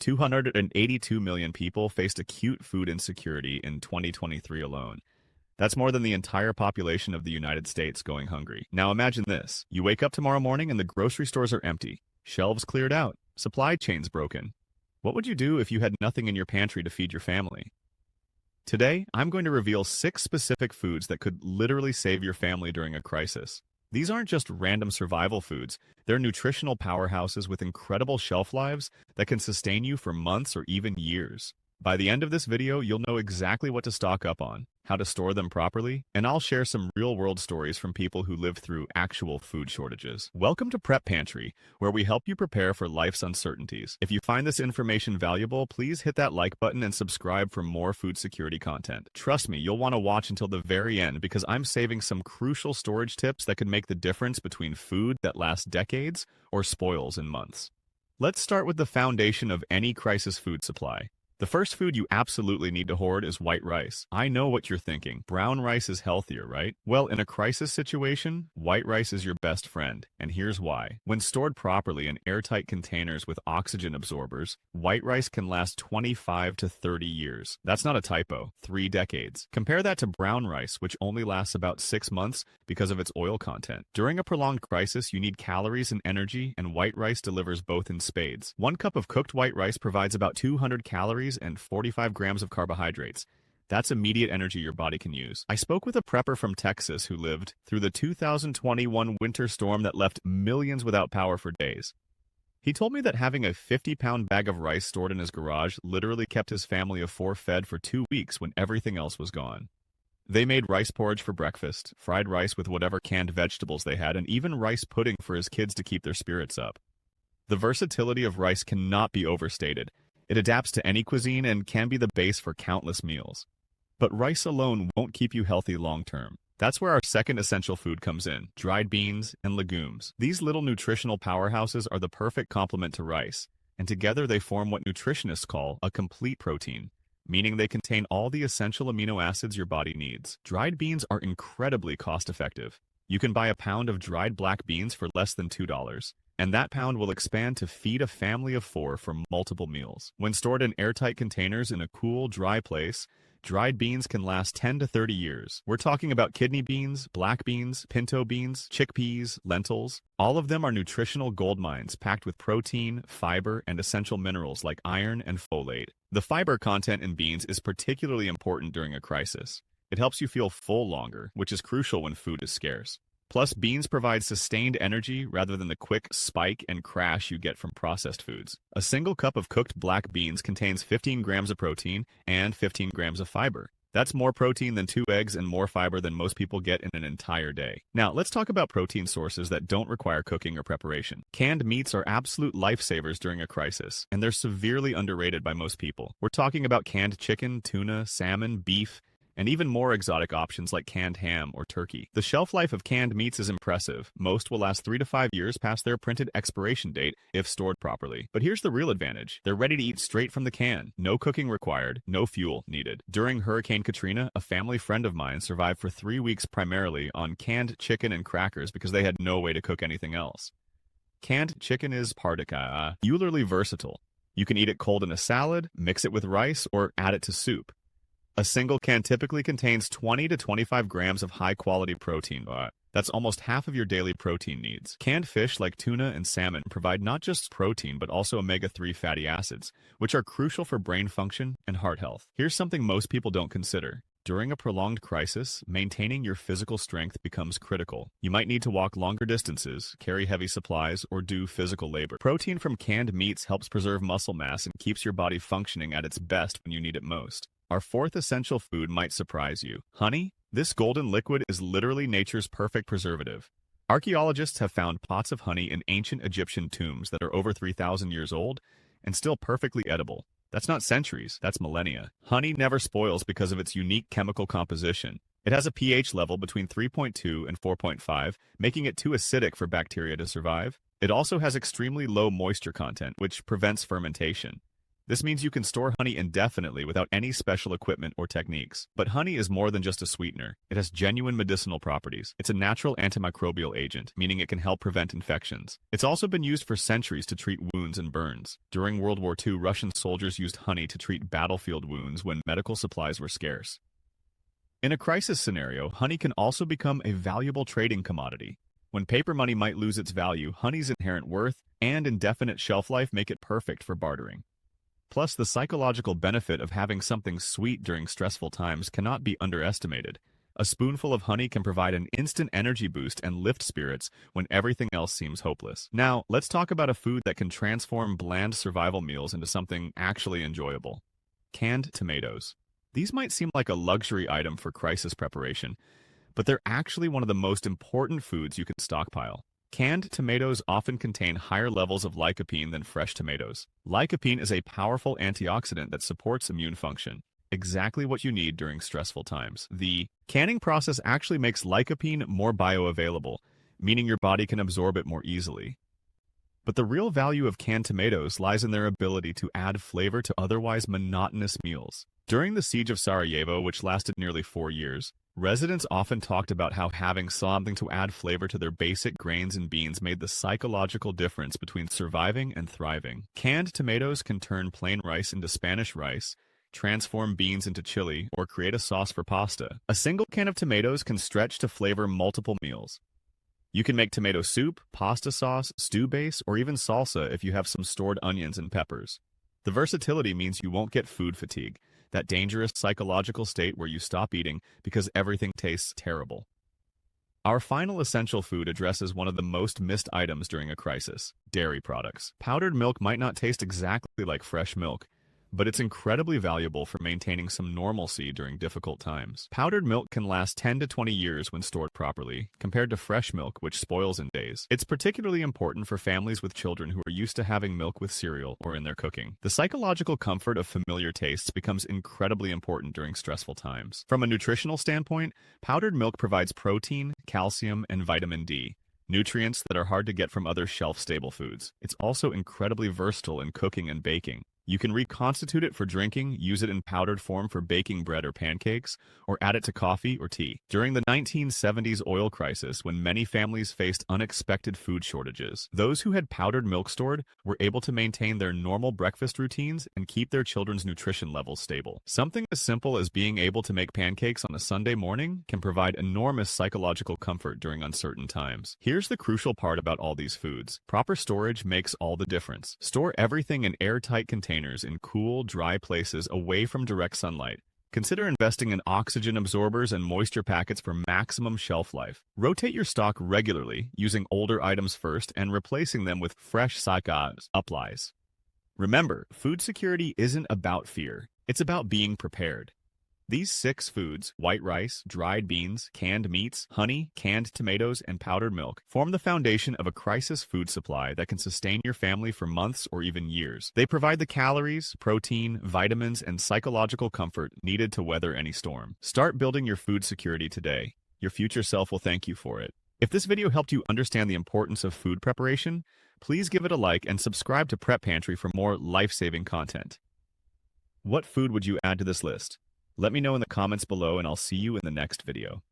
282 million people faced acute food insecurity in 2023 alone. That's more than the entire population of the United States going hungry. Now imagine this. You wake up tomorrow morning and the grocery stores are empty. Shelves cleared out. Supply chains broken. What would you do if you had nothing in your pantry to feed your family? Today, I'm going to reveal 6 specific foods that could literally save your family during a crisis. These aren't just random survival foods. They're nutritional powerhouses with incredible shelf lives that can sustain you for months or even years. By the end of this video, you'll know exactly what to stock up on, how to store them properly, and I'll share some real-world stories from people who lived through actual food shortages. Welcome to Prep Pantry, where we help you prepare for life's uncertainties. If you find this information valuable, please hit that like button and subscribe for more food security content. Trust me, you'll want to watch until the very end because I'm saving some crucial storage tips that could make the difference between food that lasts decades or spoils in months. Let's start with the foundation of any crisis food supply. The first food you absolutely need to hoard is white rice. I know what you're thinking. Brown rice is healthier, right? Well, in a crisis situation, white rice is your best friend, and here's why. When stored properly in airtight containers with oxygen absorbers, white rice can last 25 to 30 years. That's not a typo, 3 decades. Compare that to brown rice, which only lasts about 6 months because of its oil content. During a prolonged crisis, you need calories and energy, and white rice delivers both in spades. 1 cup of cooked white rice provides about 200 calories and 45 grams of carbohydrates. That's immediate energy your body can use. I spoke with a prepper from Texas who lived through the 2021 winter storm that left millions without power for days. He told me that having a 50-pound bag of rice stored in his garage literally kept his family of 4 fed for 2 weeks when everything else was gone. They made rice porridge for breakfast, fried rice with whatever canned vegetables they had, and even rice pudding for his kids to keep their spirits up. The versatility of rice cannot be overstated. It adapts to any cuisine and can be the base for countless meals. But rice alone won't keep you healthy long-term. That's where our second essential food comes in, dried beans and legumes. These little nutritional powerhouses are the perfect complement to rice, and together they form what nutritionists call a complete protein, meaning they contain all the essential amino acids your body needs. Dried beans are incredibly cost-effective. You can buy a pound of dried black beans for less than $2. And that pound will expand to feed a family of 4 for multiple meals. When stored in airtight containers in a cool, dry place, dried beans can last 10 to 30 years. We're talking about kidney beans, black beans, pinto beans, chickpeas, lentils. All of them are nutritional gold mines packed with protein, fiber, and essential minerals like iron and folate. The fiber content in beans is particularly important during a crisis. It helps you feel full longer, which is crucial when food is scarce. Plus, beans provide sustained energy rather than the quick spike and crash you get from processed foods. A single cup of cooked black beans contains 15 grams of protein and 15 grams of fiber. That's more protein than 2 eggs and more fiber than most people get in an entire day. Now, let's talk about protein sources that don't require cooking or preparation. Canned meats are absolute lifesavers during a crisis, and they're severely underrated by most people. We're talking about canned chicken, tuna, salmon, beef, and even more exotic options like canned ham or turkey. The shelf life of canned meats is impressive. Most will last 3 to 5 years past their printed expiration date if stored properly. But here's the real advantage. They're ready to eat straight from the can. No cooking required, no fuel needed. During Hurricane Katrina, a family friend of mine survived for 3 weeks primarily on canned chicken and crackers because they had no way to cook anything else. Canned chicken is particularly versatile. You can eat it cold in a salad, mix it with rice, or add it to soup. A single can typically contains 20 to 25 grams of high-quality protein. That's almost half of your daily protein needs. Canned fish like tuna and salmon provide not just protein but also omega-3 fatty acids, which are crucial for brain function and heart health. Here's something most people don't consider. During a prolonged crisis, maintaining your physical strength becomes critical. You might need to walk longer distances, carry heavy supplies, or do physical labor. Protein from canned meats helps preserve muscle mass and keeps your body functioning at its best when you need it most. Our fourth essential food might surprise you. Honey? This golden liquid is literally nature's perfect preservative. Archaeologists have found pots of honey in ancient Egyptian tombs that are over 3,000 years old and still perfectly edible. That's not centuries, that's millennia. Honey never spoils because of its unique chemical composition. It has a pH level between 3.2 and 4.5, making it too acidic for bacteria to survive. It also has extremely low moisture content, which prevents fermentation. This means you can store honey indefinitely without any special equipment or techniques. But honey is more than just a sweetener. It has genuine medicinal properties. It's a natural antimicrobial agent, meaning it can help prevent infections. It's also been used for centuries to treat wounds and burns. During World War II, Russian soldiers used honey to treat battlefield wounds when medical supplies were scarce. In a crisis scenario, honey can also become a valuable trading commodity. When paper money might lose its value, honey's inherent worth and indefinite shelf life make it perfect for bartering. Plus, the psychological benefit of having something sweet during stressful times cannot be underestimated. A spoonful of honey can provide an instant energy boost and lift spirits when everything else seems hopeless. Now, let's talk about a food that can transform bland survival meals into something actually enjoyable. Canned tomatoes. These might seem like a luxury item for crisis preparation, but they're actually one of the most important foods you can stockpile. Canned tomatoes often contain higher levels of lycopene than fresh tomatoes. Lycopene is a powerful antioxidant that supports immune function, exactly what you need during stressful times. The canning process actually makes lycopene more bioavailable, meaning your body can absorb it more easily. But the real value of canned tomatoes lies in their ability to add flavor to otherwise monotonous meals. During the siege of Sarajevo, which lasted nearly 4 years, residents often talked about how having something to add flavor to their basic grains and beans made the psychological difference between surviving and thriving. Canned tomatoes can turn plain rice into Spanish rice, transform beans into chili, or create a sauce for pasta. A single can of tomatoes can stretch to flavor multiple meals. You can make tomato soup, pasta sauce, stew base, or even salsa if you have some stored onions and peppers. The versatility means you won't get food fatigue, that dangerous psychological state where you stop eating because everything tastes terrible. Our final essential food addresses one of the most missed items during a crisis: dairy products. Powdered milk might not taste exactly like fresh milk, but it's incredibly valuable for maintaining some normalcy during difficult times. Powdered milk can last 10 to 20 years when stored properly, compared to fresh milk, which spoils in days. It's particularly important for families with children who are used to having milk with cereal or in their cooking. The psychological comfort of familiar tastes becomes incredibly important during stressful times. From a nutritional standpoint, powdered milk provides protein, calcium, and vitamin D, nutrients that are hard to get from other shelf-stable foods. It's also incredibly versatile in cooking and baking. You can reconstitute it for drinking, use it in powdered form for baking bread or pancakes, or add it to coffee or tea. During the 1970s oil crisis, when many families faced unexpected food shortages, those who had powdered milk stored were able to maintain their normal breakfast routines and keep their children's nutrition levels stable. Something as simple as being able to make pancakes on a Sunday morning can provide enormous psychological comfort during uncertain times. Here's the crucial part about all these foods. Proper storage makes all the difference. Store everything in airtight containers in cool, dry places away from direct sunlight. Consider investing in oxygen absorbers and moisture packets for maximum shelf life. Rotate your stock regularly, using older items first and replacing them with fresh supplies. Remember, food security isn't about fear. It's about being prepared. These 6 foods, white rice, dried beans, canned meats, honey, canned tomatoes, and powdered milk, form the foundation of a crisis food supply that can sustain your family for months or even years. They provide the calories, protein, vitamins, and psychological comfort needed to weather any storm. Start building your food security today. Your future self will thank you for it. If this video helped you understand the importance of food preparation, please give it a like and subscribe to Prep Pantry for more life-saving content. What food would you add to this list? Let me know in the comments below, and I'll see you in the next video.